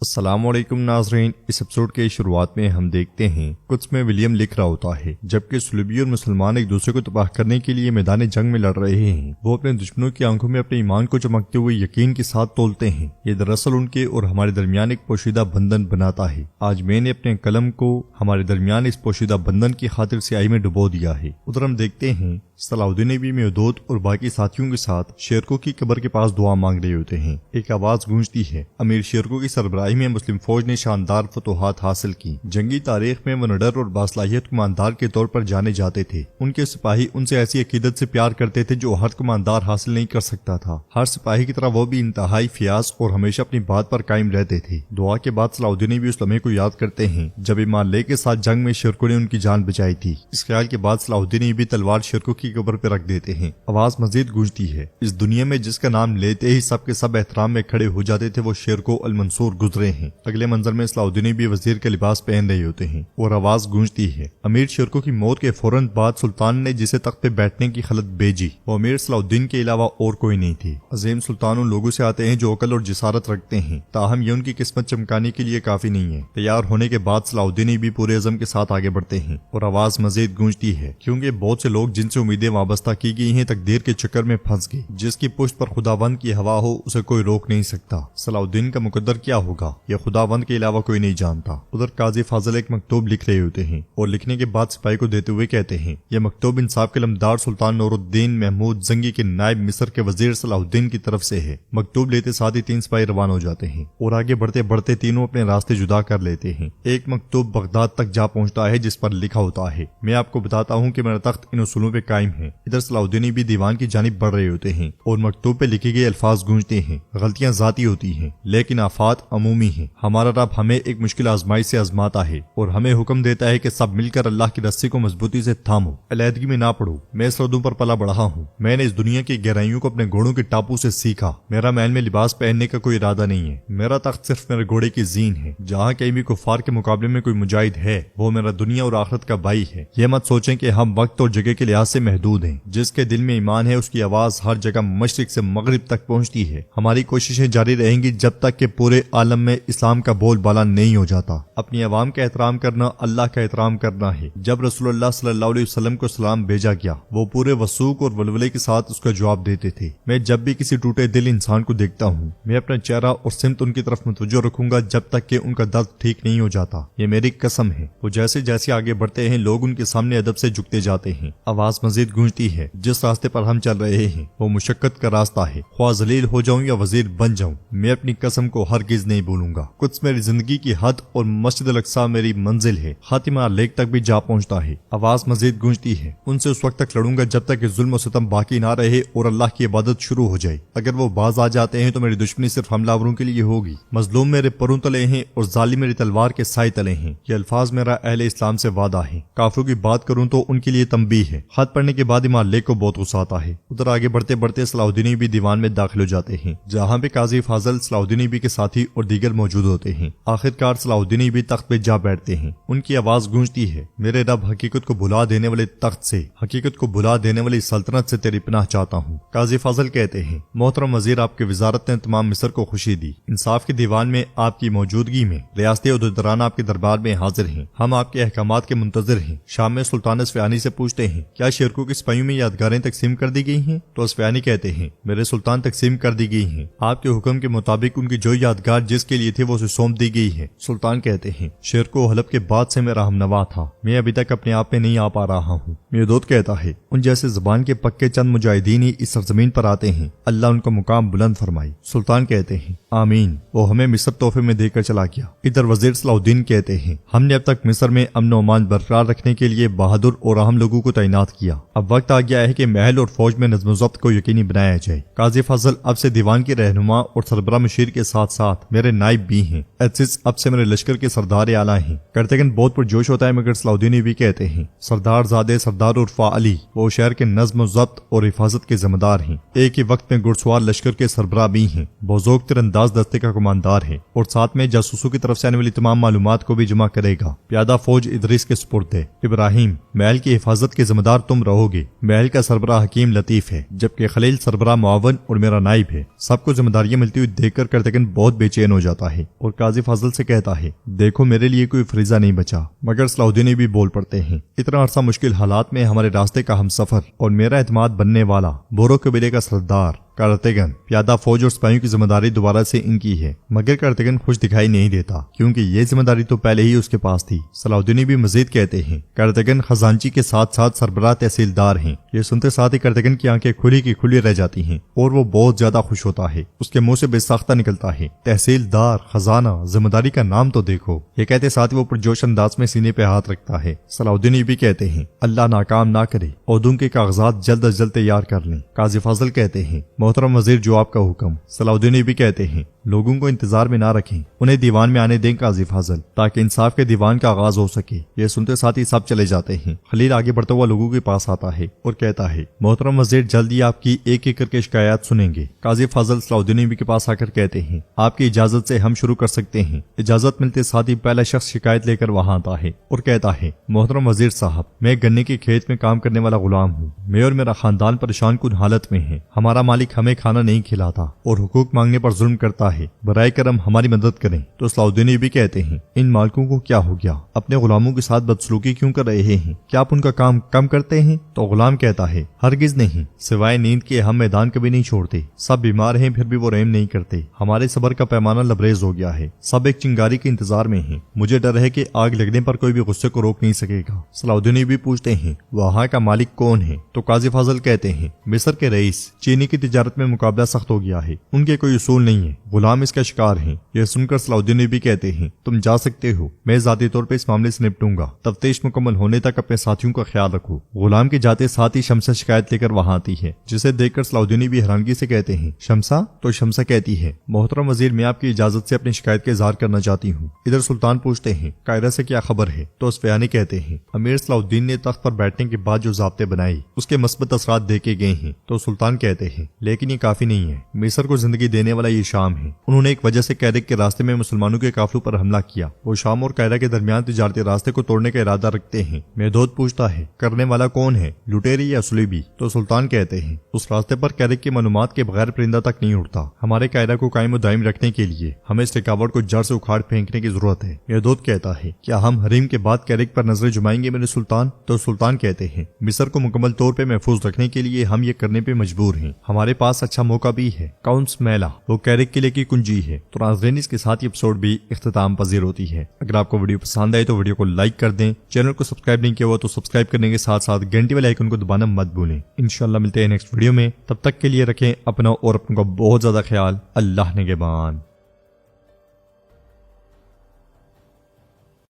السلام علیکم ناظرین، اس ایپیسوڈ کے شروعات میں ہم دیکھتے ہیں قدس میں ولیم لکھ رہا ہوتا ہے جبکہ صلیبی اور مسلمان ایک دوسرے کو تباہ کرنے کے لیے میدان جنگ میں لڑ رہے ہیں۔ وہ اپنے دشمنوں کی آنکھوں میں اپنے ایمان کو چمکتے ہوئے یقین کے ساتھ تولتے ہیں۔ یہ دراصل ان کے اور ہمارے درمیان ایک پوشیدہ بندھن بناتا ہے۔ آج میں نے اپنے قلم کو ہمارے درمیان اس پوشیدہ بندھن کی خاطر سیاہی میں ڈبو دیا ہے۔ ادھر ہم دیکھتے ہیں صلاح الدین ایوبی میودود اور باقی ساتھیوں کے ساتھ شیرکو کی قبر کے پاس دعا مانگ رہے ہوتے ہیں۔ ایک آواز گونجتی ہے۔ امیر شیرکو کی سربراہی میں مسلم فوج نے شاندار فتوحات حاصل کی۔ جنگی تاریخ میں وہ نڈر اور باصلاحیت کماندار کے طور پر جانے جاتے تھے۔ ان کے سپاہی ان سے ایسی عقیدت سے پیار کرتے تھے جو ہر کماندار حاصل نہیں کر سکتا تھا۔ ہر سپاہی کی طرح وہ بھی انتہائی فیاض اور ہمیشہ اپنی بات پر قائم رہتے تھے۔ دعا کے بعد صلاح الدین ایوبی اس لمحے کو یاد کرتے ہیں جب امام لے کے ساتھ جنگ میں شیرکو نے ان کی جان بچائی تھی۔ اس خیال کے بعد صلاح الدین ایوبی تلوار شیرکو کی قبر پہ رکھ دیتے ہیں۔ آواز مزید گونجتی ہے۔ اس دنیا میں جس کا نام لیتے ہی سب کے سب احترام میں کھڑے ہو جاتے تھے وہ شیرکو المنصور گزرے ہیں۔ اگلے منظر میں صلاح الدین ایوبی وزیر کا لباس پہن رہے ہوتے ہیں اور آواز گونجتی ہے۔ امیر شیرکو کی موت کے فوراً بعد سلطان نے جسے تخت پہ بیٹھنے کی خلت بھیجی وہ امیر صلاح الدین کے علاوہ اور کوئی نہیں تھی۔ عظیم سلطان ان لوگوں سے آتے ہیں جو عقل اور جسارت رکھتے ہیں، تاہم یہ ان کی قسمت چمکانے کے لیے کافی نہیں ہے۔ تیار ہونے کے بعد صلاح الدین ایوبی پورے عزم کے ساتھ آگے بڑھتے ہیں اور آواز مزید گونجتی ہے کیونکہ بہت سے لوگ جن سے امیدیں وابستہ کی گئی ہیں تقدیر کے چکر میں پھنس گئے۔ جس کی پشت پر خداوند کی ہوا ہو اسے کوئی روک نہیں سکتا۔ صلاح الدین کا مقدر کیا ہوگا یہ خداوند کے علاوہ کوئی نہیں جانتا۔ ادھر قاضی فاضل ایک مکتوب لکھ رہے ہوتے ہیں اور لکھنے کے بعد سپاہی کو دیتے ہوئے کہتے ہیں یہ مکتوب انصاف کے علمدار سلطان نور الدین محمود زنگی کے نائب مصر کے وزیر صلاح الدین کی طرف سے ہے۔ مکتوب لیتے ساتھ ہی 3 سپاہی روان ہو جاتے ہیں اور آگے بڑھتے بڑھتے تینوں اپنے راستے جدا کر لیتے ہیں۔ ایک مکتوب بغداد تک جا پہنچتا ہے جس پر لکھا ہوتا ہے میں آپ کو بتاتا ہوں کہ میرا تخت ان اصولوں پہ قائم ہے۔ ادھر صلاح الدین بھی دیوان کی جانب بڑھ رہے ہوتے ہیں اور مکتوب پہ لکھے گئے الفاظ گونجتے ہیں غلطیاں ذاتی ہوتی ہیں لیکن آفات عمومی ہیں۔ ہمارا رب ہمیں ایک مشکل آزمائی سے آزماتا ہے اور ہمیں حکم دیتا ہے کہ سب مل کر اللہ کی رسی کو مضبوطی سے تھامو، علیحدگی میں نہ پڑو۔ میں سرحدوں پر پلا بڑھا ہوں، میں نے اس دنیا کی گہرائیوں کو اپنے گھوڑوں کے ٹاپو سے سیکھا۔ میرا محل میں لباس پہننے کا کوئی ارادہ نہیں ہے، میرا تخت صرف میرے گھوڑے کی زین ہے۔ جہاں کہیں بھی کفار کے مقابلے میں کوئی مجاہد ہے وہ میرا دنیا اور آخرت کا بھائی ہے۔ یہ مت سوچیں کہ ہم وقت اور جگہ کے لحاظ سے محدود ہیں۔ جس کے دل میں ایمان ہے اس کی آواز ہر جگہ مشرق سے مغرب تک پہنچتی ہے۔ ہماری کوششیں جاری رہیں گی جب تک کہ پورے عالم میں اسلام کا بول بالا نہیں ہو جاتا۔ اپنی عوام کا احترام کرنا اللہ کا احترام کرنا ہے۔ جب رسول اللہ صلی اللہ علیہ وسلم کو سلام بھیجا گیا وہ پورے وثوق اور ولولے کے ساتھ اس کا جواب دیتے تھے۔ میں جب بھی کسی ٹوٹے دل انسان کو دیکھتا ہوں میں اپنا چہرہ اور سمت ان کی طرف متوجہ رکھوں گا جب تک کہ ان کا درد ٹھیک نہیں ہو جاتا، یہ میری قسم ہے۔ وہ جیسے جیسے آگے بڑھتے ہیں لوگ ان کے سامنے ادب سے جھکتے جاتے ہیں۔ آواز مزید گونجتی ہے جس راستے پر ہم چل رہے ہیں وہ مشقت کا راستہ ہے، خواہ ذلیل ہو جاؤں یا وزیر بن جاؤں میں اپنی قسم کو ہرگز نہیں بھولوں گا۔ قدس میری زندگی کی حد اور مسجد الاقصی میری منزل ہے، خاتمہ لیک تک بھی جا پہنچتا ہے۔ آواز مزید گونجتی ہے ان سے اس وقت تک لڑوں گا جب تک کہ ظلم و ستم باقی نہ رہے اور اللہ کی عبادت شروع ہو جائے۔ اگر وہ باز آ جاتے ہیں تو میری دشمنی صرف حملہ آوروں کے لیے ہوگی۔ مظلوم میرے پروں تلے ہیں اور ظالم میری تلوار کے سائے تلے ہیں۔ یہ الفاظ میرا اہل اسلام سے وعدہ ہے۔ کافروں کی بات کروں تو ان کے لیے تنبیہ ہے۔ خط پڑھنے کے بعد امام لیک کو بہت غصہ آتا ہے۔ ادھر آگے بڑھتے بڑھتے صلاح الدین ایوبی دیوان میں داخل ہو جاتے ہیں جہاں پہ قاضی فاضل صلاح الدین ایوبی کے ساتھی اور دیگر موجود ہوتے ہیں۔ آخرکار صلاح الدین ایوبی تخت پہ جا بیٹھتے ہیں۔ ان کی آواز گونجتی ہے میرے رب حقیقت کو بھلا دینے والے تخت سے، حقیقت کو بھلا دینے والی سلطنت سے تیری پناہ چاہتا ہوں۔ قاضی فاضل کہتے ہیں محترم وزیر آپ کی وزارت نے تمام مصر کو خوشی دی۔ انصاف کے دیوان میں آپ کی موجودگی میں ریاستی عہدیداران آپ کے دربار میں حاضر ہیں۔ ہم آپ کے احکامات کے منتظر ہیں۔ شام میں سلطان اصفہانی سے پوچھتے ہیں کیا شیرکو کے سپاہیوں میں یادگاریں تقسیم کر دی گئی ہیں؟ تو اصفہانی کہتے ہیں میرے سلطان تقسیم کر دی گئی ہیں۔ آپ کے حکم کے مطابق ان کی جو یادگار جس کے لیے تھے وہ اسے سونپ دی گئی ہے۔ سلطان کہتے ہیں شیرکو حلب کے بعد سے میرا ہمنوا تھا، میں ابھی تک اپنے آپ میں نہیں آ پا رہا ہوں۔ میودود کہتا ہے ان جیسے زبان کے پکے چند مجاہدین ہی اس سرزمین پر آتے ہیں، اللہ ان کا مقام بلند فرمائے۔ سلطان کہتے ہیں آمین، وہ ہمیں مصر تحفے میں دے کر چلا گیا۔ ادھر وزیر صلاح الدین کہتے ہیں ہم نے اب تک مصر میں امن و امان برقرار رکھنے کے لیے بہادر اور اہم لوگوں کو تعینات کیا۔ اب وقت آ گیا ہے کہ محل اور فوج میں نظم و ضبط کو یقینی بنایا جائے۔ قاضی فضل اب سے دیوان کے رہنما اور سربراہ مشیر کے ساتھ ساتھ میرے نائب بھی ہیں۔ عزیز اب سے میرے لشکر کے سردار اعلیٰ ہیں۔ کرتگن بہت پرجوش ہوتا ہے مگر صلاح الدین ایوبی کہتے ہیں سردار زادے سردار عرفا علی وہ شہر کے نظم و ضبط اور حفاظت کے ذمہ دار ہیں۔ ایک ہی وقت میں گھڑسوار لشکر کے سربراہ بھی ہیں، بزرگ تر انداز دستے کا کماندار ہے اور ساتھ میں جاسوسوں کی طرف سے آنے والی تمام معلومات کو بھی جمع کرے گا۔ پیادہ فوج ادریس کے سپرد ہے۔ ابراہیم محل کی حفاظت کے ذمہ دار تم رہو گے۔ محل کا سربراہ حکیم لطیف ہے، جبکہ خلیل سربراہ معاون اور میرا نائب ہے۔ سب کو ذمہ داریاں ملتی ہوئی دیکھ کر کرتگن بہت بے چین ہو جاتا ہے اور قاضی فاضل سے کہتا ہے، دیکھو میرے لیے کوئی فریضہ نہیں بچا۔ مگر صلاح الدین بھی بول پڑتے ہیں، اتنا عرصہ مشکل حالات میں ہمارے راستے کا ہم سفر اور میرا اعتماد بننے والا بورو قبیلے کا سردار کارتگن پیادہ فوج اور سپاہیوں کی ذمہ داری دوبارہ سے ان کی ہے۔ مگر کارتگن خوش دکھائی نہیں دیتا کیونکہ یہ ذمہ داری تو پہلے ہی اس کے پاس تھی۔ صلاح الدین بھی مزید کہتے ہیں، کارتگن خزانچی کے ساتھ ساتھ سربراہ تحصیلدار ہیں۔ یہ سنتے ساتھ ہی کارتگن کی آنکھیں کھلی کی کھلی رہ جاتی ہیں اور وہ بہت زیادہ خوش ہوتا ہے۔ اس کے منہ سے بے ساختہ نکلتا ہے، تحصیلدار، خزانہ، ذمہ داری کا نام تو دیکھو۔ یہ کہتے ساتھ ہی وہ پرجوش انداز میں سینے پہ ہاتھ رکھتا ہے۔ صلاح الدین بھی کہتے ہیں، اللہ ناکام نہ کرے، عہدوں کے کاغذات جلد از جلد تیار کر لیں۔ قاضی فاضل کہتے ہیں، محترم وزیر جو آپ کا حکم۔ صلاح الدین بھی کہتے ہیں، لوگوں کو انتظار میں نہ رکھیں، انہیں دیوان میں آنے دیں قاضی فاضل، تاکہ انصاف کے دیوان کا آغاز ہو سکے۔ یہ سنتے ساتھ ہی سب چلے جاتے ہیں۔ خلیل آگے بڑھتا ہوا لوگوں کے پاس آتا ہے اور کہتا ہے، محترم وزیر جلد ہی آپ کی ایک ایک کر کے شکایات سنیں گے۔ قاضی فاضل صلاح الدین کے پاس آ کر کہتے ہیں، آپ کی اجازت سے ہم شروع کر سکتے ہیں۔ اجازت ملتے ساتھ ہی پہلا شخص شکایت لے کر وہاں آتا ہے اور کہتا ہے، محترم وزیر صاحب، میں گنے کے کھیت میں کام کرنے والا غلام ہوں۔ میں اور میرا خاندان پریشان کن حالت میں ہیں۔ ہمارا مالک ہمیں کھانا نہیں کھلاتا اور حقوق مانگنے پر ظلم کرتا ہے، برائے کرم ہماری مدد کریں۔ تو صلاح الدین بھی کہتے ہیں، ان مالکوں کو کیا ہو گیا؟ اپنے غلاموں کے ساتھ بدسلوکی کیوں کر رہے ہیں؟ کیا آپ ان کا کام کم کرتے ہیں؟ تو غلام کہتا ہے، ہرگز نہیں، سوائے نیند کے ہم میدان کبھی نہیں چھوڑتے۔ سب بیمار ہیں پھر بھی وہ رحم نہیں کرتے۔ ہمارے صبر کا پیمانہ لبریز ہو گیا ہے، سب ایک چنگاری کے انتظار میں ہیں۔ مجھے ڈر ہے کہ آگ لگنے پر کوئی بھی غصے کو روک نہیں سکے گا۔ صلاح الدین بھی پوچھتے ہیں، وہاں کا مالک کون ہے؟ تو قاضی فاضل کہتے ہیں، مصر کے رئیس۔ چینی کی تجارت میں مقابلہ سخت ہو گیا ہے، ان کے کوئی اصول نہیں ہے، غلام اس کا شکار ہیں۔ یہ سن کر صلاح الدین بھی کہتے ہیں، تم جا سکتے ہو، میں ذاتی طور پہ اس معاملے سے نپٹوں گا۔ تفتیش مکمل ہونے تک اپنے ساتھیوں کا خیال رکھو۔ غلام کے جاتے ساتھ ہی شمسہ شکایت لے کر وہاں آتی ہے، جسے دیکھ کر صلاح الدین بھی حیرانگی سے کہتے ہیں، شمسہ؟ تو شمسہ کہتی ہے، محترم وزیر میں آپ کی اجازت سے اپنی شکایت کا اظہار کرنا چاہتی ہوں۔ ادھر سلطان پوچھتے ہیں، قاہرہ سے کیا خبر ہے؟ تو اسفیانی کہتے ہیں، امیر صلاح الدین نے تخت پر بیٹھنے کے بعد جو ضابطے بنائے اس کے مثبت اثرات دیکھے گئے ہیں۔ تو سلطان کہتے ہیں، لیکن یہ کافی نہیں ہے، مصر کو زندگی دینے والا یہ شام ہے۔ انہوں نے ایک وجہ سے کیرک کے راستے میں مسلمانوں کے قافلوں پر حملہ کیا۔ وہ شام اور قاہرہ کے درمیان تجارتی راستے کو توڑنے کا ارادہ رکھتے ہیں۔ مہدود پوچھتا ہے، کرنے والا کون ہے، لٹیری یا صلیبی؟ تو سلطان کہتے ہیں، اس راستے پر کیرک کی معلومات کے بغیر پرندہ تک نہیں اڑتا۔ ہمارے قاہرہ کو قائم و دائم رکھنے کے لیے ہمیں اس رکاوٹ کو جڑ سے اکھاڑ پھینکنے کی ضرورت ہے۔ مہدود کہتا ہے، کیا ہم حریم کے بعد کیرک پر نظر جمائیں گے میرے سلطان؟ تو سلطان کہتے ہیں، مصر کو مکمل طور پہ محفوظ رکھنے کے لیے ہم یہ کرنے پہ مجبور ہیں۔ ہمارے پاس اچھا موقع بھی ہے، کاؤنس میلا، وہ کیرک قلعے کی کنجی ہے۔ تو ناظرین، اس کے ساتھ یہ ایپیسوڈ بھی اختتام پذیر ہوتی ہے۔ اگر آپ کو ویڈیو پسند آئے تو ویڈیو کو لائک کر دیں، چینل کو سبسکرائب نہیں کیا ہوا تو سبسکرائب کرنے کے ساتھ ساتھ گھنٹی والے آئیکن کو دبانا مت بھولیں۔ انشاءاللہ ملتے ہیں نیکسٹ ویڈیو میں، تب تک کے لیے رکھیں اپنا اور اپنوں کا بہت زیادہ خیال۔ اللہ نگہبان۔